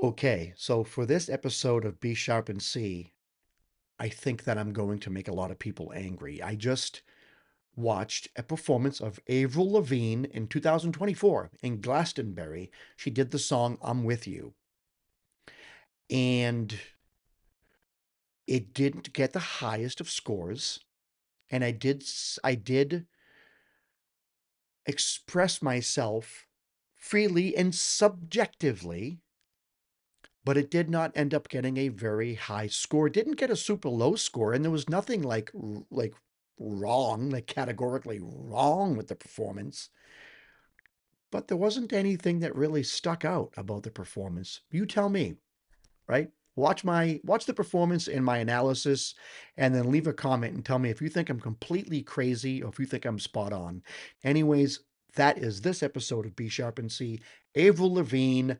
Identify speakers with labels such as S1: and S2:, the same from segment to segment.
S1: Okay, so for this episode of B Sharp and C, I think that I'm going to make a lot of people angry. I just watched a performance of Avril Lavigne in 2024 in Glastonbury. She did the song I'm With You, and it didn't get the highest of scores. And I did express myself freely and subjectively, but it did not end up getting a very high score. It didn't get a super low score, and there was nothing like wrong, like categorically wrong with the performance. But there wasn't anything that really stuck out about the performance. You tell me, right? Watch the performance and my analysis, and then leave a comment and tell me if you think I'm completely crazy or if you think I'm spot on. Anyways, that is this episode of B Sharp and C. Avril Lavigne,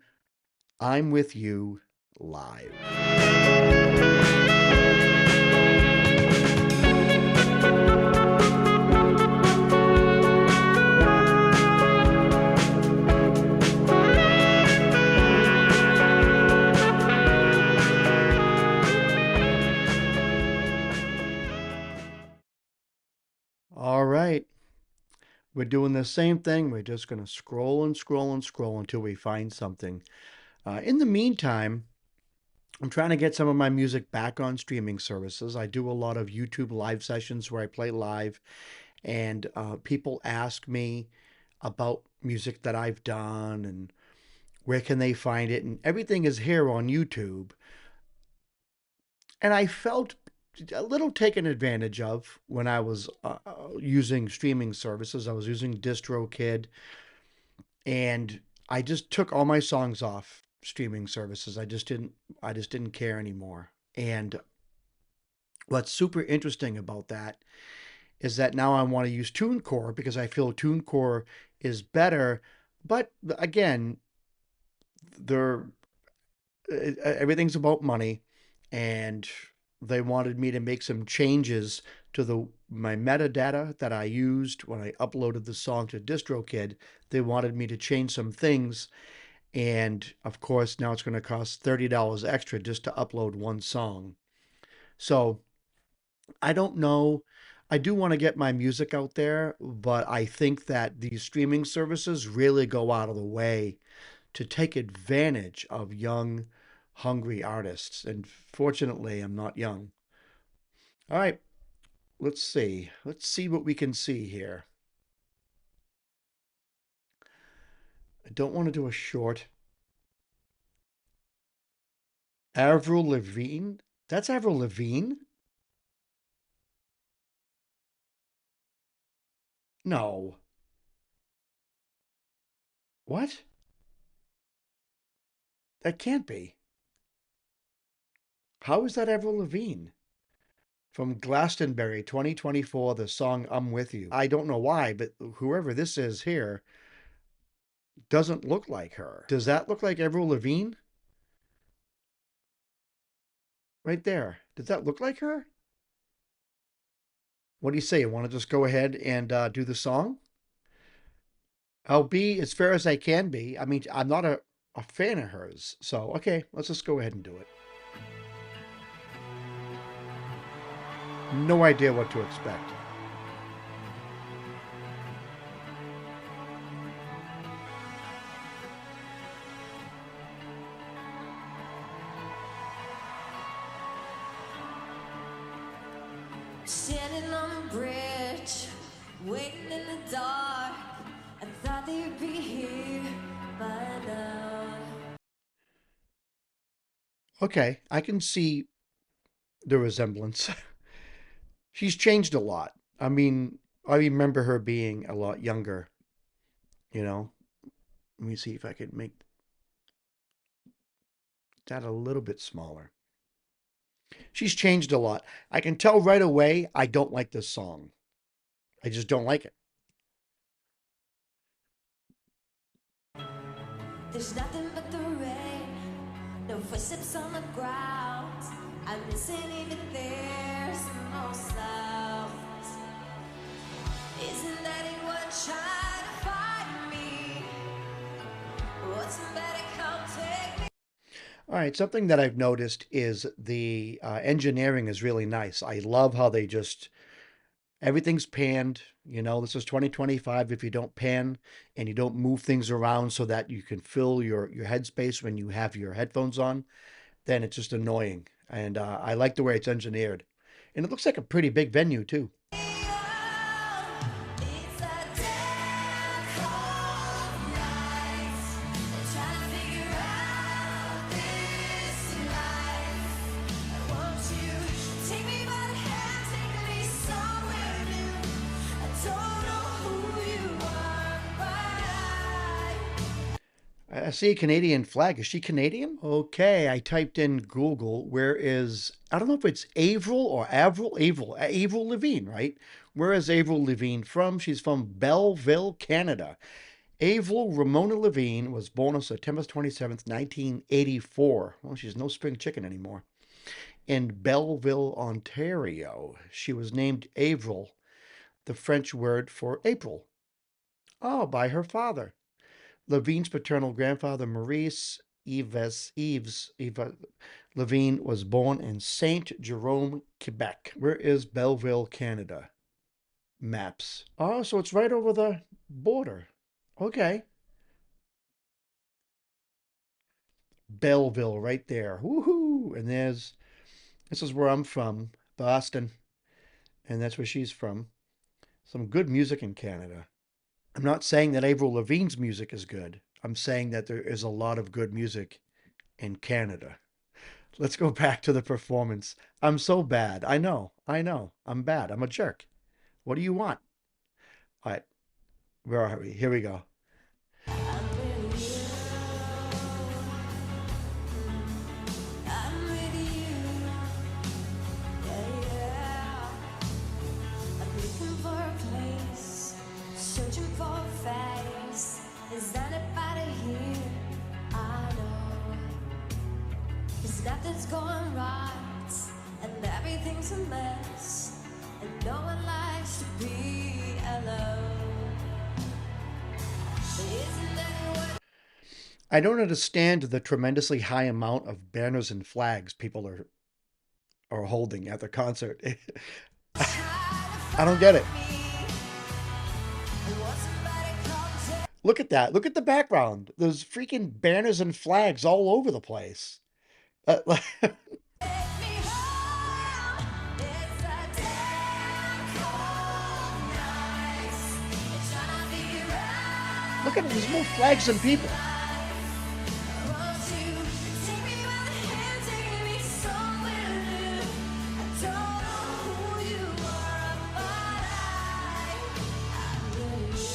S1: I'm With You, live. All right. We're doing the same thing. We're just going to scroll and scroll and scroll until we find something. In the meantime, I'm trying to get some of my music back on streaming services. I do a lot of YouTube live sessions where I play live, and people ask me about music that I've done and where can they find it, and everything is here on YouTube. And I felt a little taken advantage of when I was using streaming services. I was using DistroKid, and I just took all my songs off streaming services. I just didn't care anymore. And what's super interesting about that is that now I want to use TuneCore because I feel TuneCore is better. But again, they're everything's about money, and they wanted me to make some changes to the my metadata that I used when I uploaded the song to DistroKid. They wanted me to change some things, and of course now it's going to cost $30 extra just to upload one song. So I don't know. I do want to get my music out there, but I think that these streaming services really go out of the way to take advantage of young, hungry artists. And fortunately, I'm not young. All right, let's see. Let's see what we can see here. I don't want to do a short. Avril Lavigne? That's Avril Lavigne? No. What? That can't be. How is that Avril Lavigne? From Glastonbury 2024, the song I'm With You. I don't know why, but whoever this is here doesn't look like her. Does that look like Avril Lavigne? Right there. Does that look like her? What do you say? You want to just go ahead and do the song? I'll be as fair as I can be. I mean, I'm not a fan of hers. So, okay, let's just go ahead and do it. No idea what to expect.
S2: Standing on a bridge, waiting in the dark. I thought that you'd be here by now.
S1: Okay, I can see the resemblance. She's changed a lot. I mean, I remember her being a lot younger, you know. Let me see if I could make that a little bit smaller. She's changed a lot. I can tell right away I don't like this song. I just don't like it.
S2: There's nothing but the rain, no footsteps on the ground. I'm missing even there's no sound. Isn't anyone trying to find me? What's better come take me?
S1: All right, something that I've noticed is the engineering is really nice. I love how they just everything's panned. You know, this is 2025. If you don't pan and you don't move things around so that you can fill your headspace when you have your headphones on, then it's just annoying. And I like the way it's engineered. And it looks like a pretty big venue too.
S2: It's a damn cold night. Trying to figure out this life. Won't you take me by the hand, take me somewhere new? I don't know who you are, but
S1: I see a Canadian flag. Is she Canadian? Okay, I typed in Google. Where is, I don't know if it's Avril or Avril, Avril Lavigne, right? Where is Avril Lavigne from? She's from Belleville, Canada. Avril Ramona Lavigne was born on September 27th, 1984. Well, she's no spring chicken anymore. In Belleville, Ontario. She was named Avril, the French word for April. Oh, by her father. Lavigne's paternal grandfather, Maurice Eva Lavigne, was born in Saint Jerome, Quebec. Where is Belleville, Canada? Maps. Oh, so it's right over the border. Okay. Belleville, right there. Woohoo! And this is where I'm from, Boston, and that's where she's from. Some good music in Canada. I'm not saying that Avril Lavigne's music is good. I'm saying that there is a lot of good music in Canada. Let's go back to the performance. I'm so bad. I know. I'm bad. I'm a jerk. What do you want? All right, where are we? Here we go.
S2: I'm with you. I'm with you. Yeah, yeah. I'm looking for a place, searching for a face. Is anybody here? I know. 'Cause nothing's going right, and everything's a mess, and no one likes to be alone. Isn't anyone
S1: I don't understand the tremendously high amount of banners and flags people are holding at the concert.
S2: trying to
S1: I don't get
S2: find
S1: it.
S2: me? And won't somebody come
S1: Look at that. Look at the background. There's freaking banners and flags all over the place. Uh,
S2: take me home? It's a damn cold night. Trying to figure
S1: Look
S2: out
S1: at it. There's more flags than
S2: this
S1: people.
S2: life. Won't you take me by the hand, take me somewhere new? I don't know who you are, but I'm with you.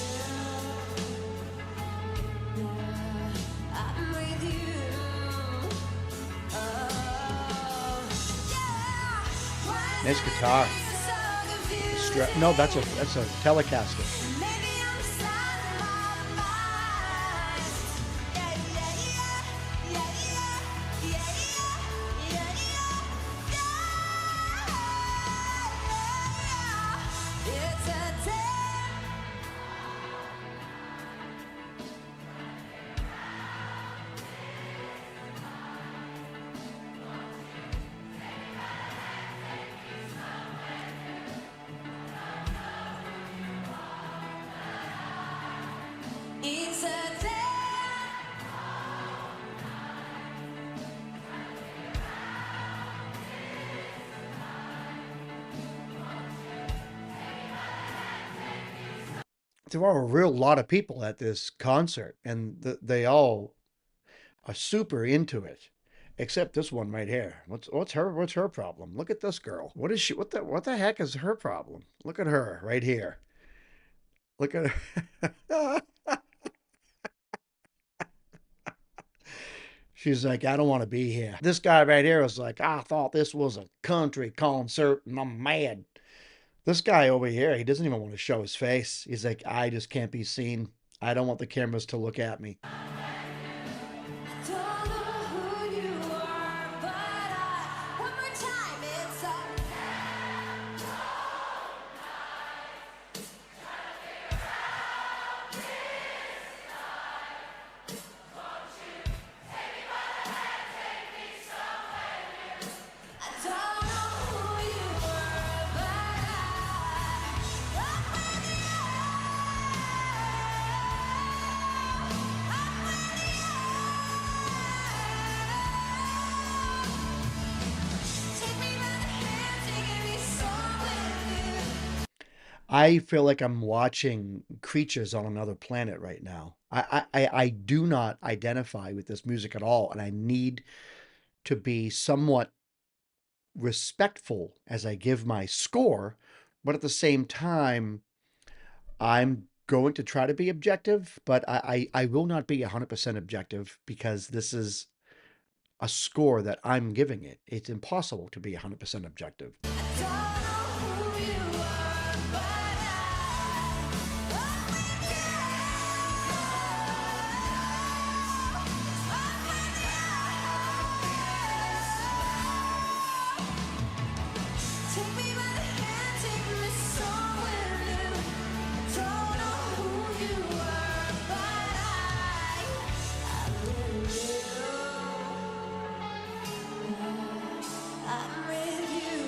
S2: Yeah, I'm with you. Oh, yeah. Why is
S1: Nice guitar.
S2: everything so
S1: No,
S2: confusing?
S1: that's a Telecaster.
S2: Maybe I'm sliding my mind. Yeah, yeah, yeah, yeah, yeah, yeah, yeah, yeah, yeah. It's a day. It's a day.
S1: There are a real lot of people at this concert, and they all are super into it. Except this one right here. What's her problem? Look at this girl. What is she? What the heck is her problem? Look at her right here. Look at her. She's like, I don't want to be here. This guy right here is like, I thought this was a country concert and I'm mad. This guy over here, he doesn't even want to show his face. He's like, I just can't be seen. I don't want the cameras to look at me.
S2: Don't know who you are, but one more time, it's a.
S1: I feel like I'm watching creatures on another planet right now. I do not identify with this music at all, and I need to be somewhat respectful as I give my score, but at the same time, I'm going to try to be objective, but I will not be 100% objective because this is a score that I'm giving it. It's impossible to be 100% objective.
S2: Don't know who you are, but take me by the hand, take me somewhere new. Don't know who you are, but I'm with you. I'm with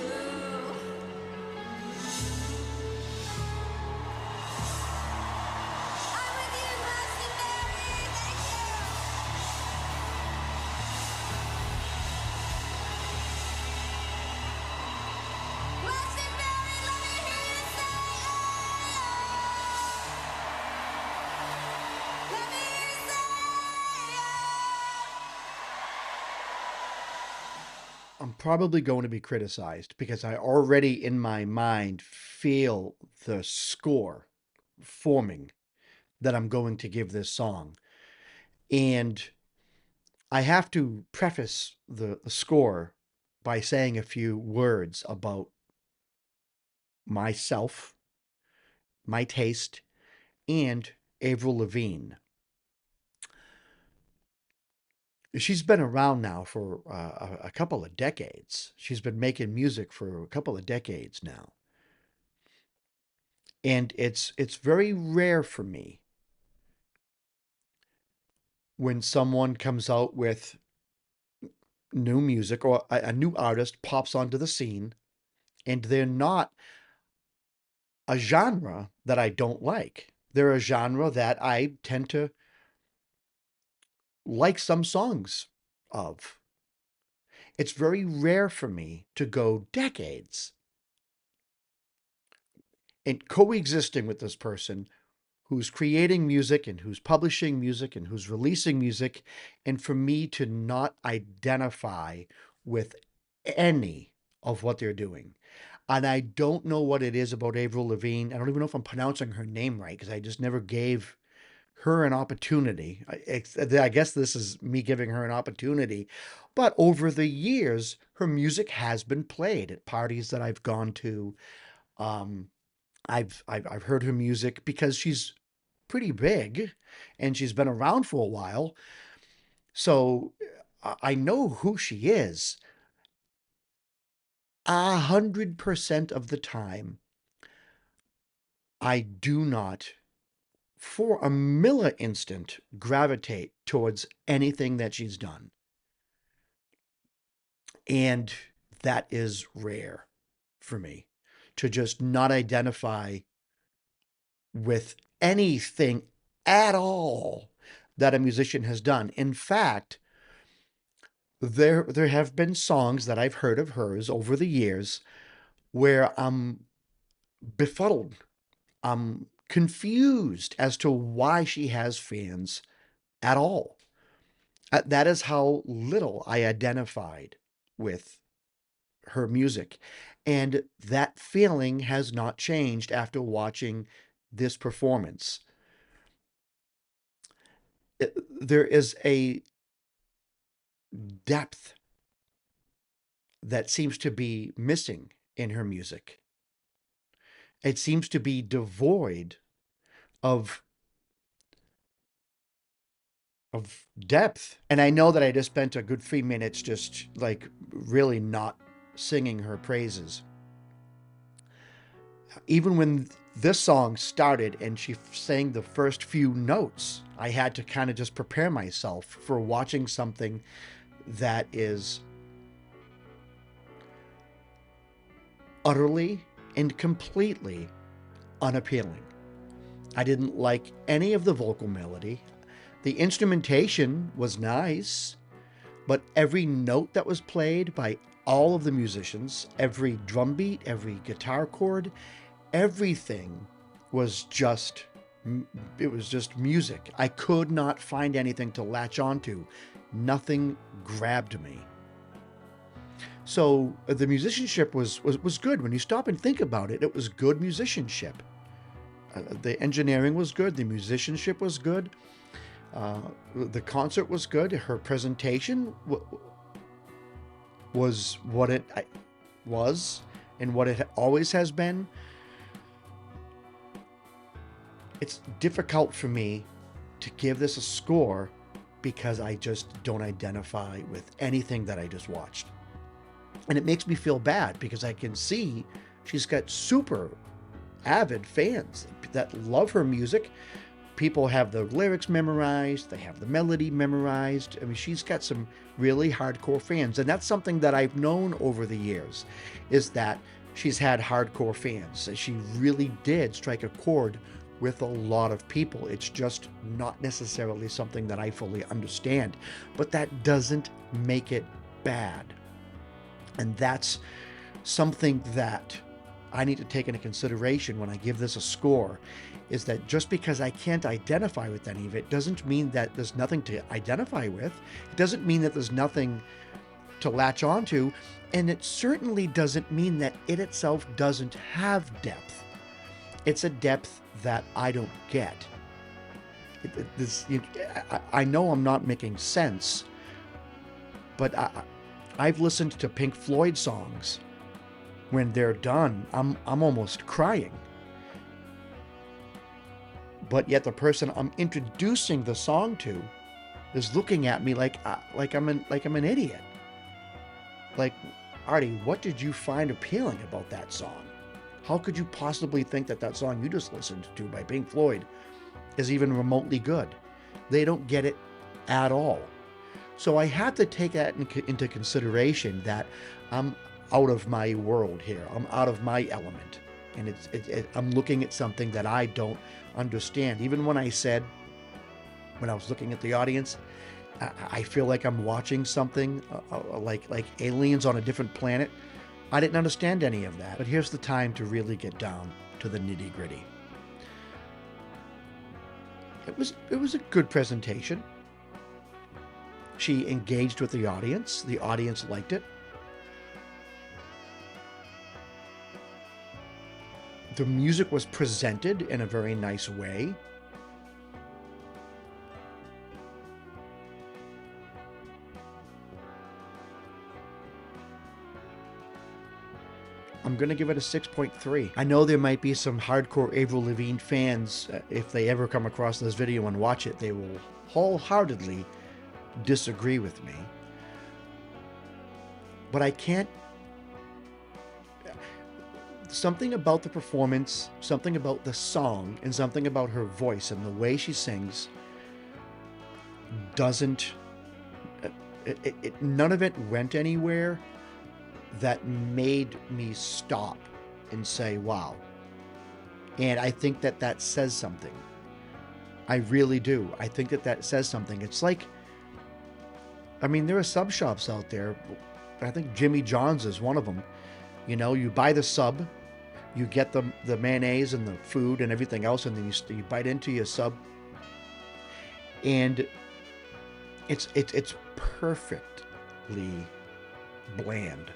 S2: you. I'm with you, Glastonbury. Thank you. Glastonbury, let me hear you say yeah. Let me hear you say
S1: I'm probably going to be criticized because I already in my mind feel the score forming that I'm going to give this song. And I have to preface the score by saying a few words about myself, my taste, and Avril Lavigne. She's been around now for a couple of decades. She's been making music for a couple of decades now. And it's very rare for me when someone comes out with new music or a new artist pops onto the scene and they're not a genre that I don't like. They're a genre that I tend to like some songs of. It's very rare for me to go decades and coexisting with this person who's creating music and who's publishing music and who's releasing music, and for me to not identify with any of what they're doing. And I don't know what it is about Avril Lavigne. I don't even know if I'm pronouncing her name right because I just never gave her an opportunity. I guess this is me giving her an opportunity. But over the years, her music has been played at parties that I've gone to. Um, I've heard her music because she's pretty big and she's been around for a while. So I know who she is. 100% of the time, I do not, for a millisecond, gravitate towards anything that she's done. And that is rare for me to just not identify with anything at all that a musician has done. In fact, there have been songs that I've heard of hers over the years where I'm befuddled. I'm confused as to why she has fans at all. That is how little I identified with her music. And that feeling has not changed after watching this performance. There is a depth that seems to be missing in her music. It seems to be devoid of depth. And I know that I just spent a good 3 minutes just like really not singing her praises. Even when this song started and she sang the first few notes, I had to kind of just prepare myself for watching something that is utterly and completely unappealing. I didn't like any of the vocal melody. The instrumentation was nice, but every note that was played by all of the musicians, every drum beat, every guitar chord, everything was just it was just music. I could not find anything to latch onto. Nothing grabbed me. So the musicianship was good. When you stop and think about it, it was good musicianship. The engineering was good. The musicianship was good. Uh, the concert was good. Her presentation was what it was and what it always has been. It's difficult for me to give this a score because I just don't identify with anything that I just watched. And it makes me feel bad because I can see she's got super avid fans that love her music. People have the lyrics memorized, they have the melody memorized. I mean, she's got some really hardcore fans. And that's something that I've known over the years, is that she's had hardcore fans. She really did strike a chord with a lot of people. It's just not necessarily something that I fully understand, but that doesn't make it bad. And that's something that I need to take into consideration when I give this a score, is that just because I can't identify with any of it doesn't mean that there's nothing to identify with. It doesn't mean that there's nothing to latch onto. And it certainly doesn't mean that it itself doesn't have depth. It's a depth that I don't get. I know I'm not making sense, but I've listened to Pink Floyd songs. When they're done, I'm almost crying. But yet the person I'm introducing the song to is looking at me like I'm an idiot. Like, Artie, what did you find appealing about that song? How could you possibly think that that song you just listened to by Pink Floyd is even remotely good? They don't get it at all. So I have to take that into consideration, that I'm out of my world here. I'm out of my element. And I'm looking at something that I don't understand. Even when I said, when I was looking at the audience, I feel like I'm watching something like aliens on a different planet. I didn't understand any of that. But here's the time to really get down to the nitty gritty. It was a good presentation. She engaged with the audience. The audience liked it. The music was presented in a very nice way. I'm going to give it a 6.3. I know there might be some hardcore Avril Lavigne fans, if they ever come across this video and watch it, they will wholeheartedly disagree with me. But I can't... Something about the performance, something about the song, and something about her voice and the way she sings doesn't... none of it went anywhere that made me stop and say, wow. And I think that that says something. I really do. I think that that says something. It's like, I mean, there are sub shops out there. I think Jimmy John's is one of them. You know, you buy the sub, you get the mayonnaise and the food and everything else, and then you bite into your sub. And it's perfectly bland.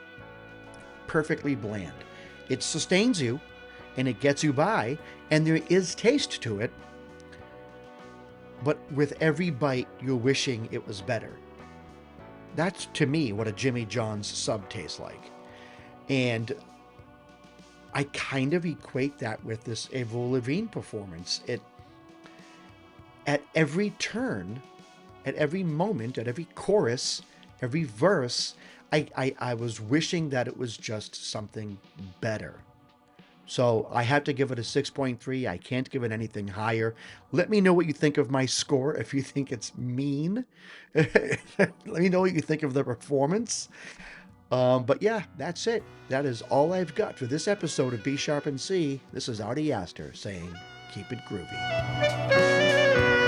S1: Perfectly bland. It sustains you and it gets you by, and there is taste to it, but with every bite you're wishing it was better. That's, to me, what a Jimmy John's sub tastes like. And I kind of equate that with this Avril Lavigne performance. At every turn, at every moment, at every chorus, every verse, I was wishing that it was just something better. So I had to give it a 6.3. I can't give it anything higher. Let me know what you think of my score. If you think it's mean, let me know what you think of the performance. But yeah, that's it. That is all I've got for this episode of B Sharp and C. This is Artie Astor saying, keep it groovy.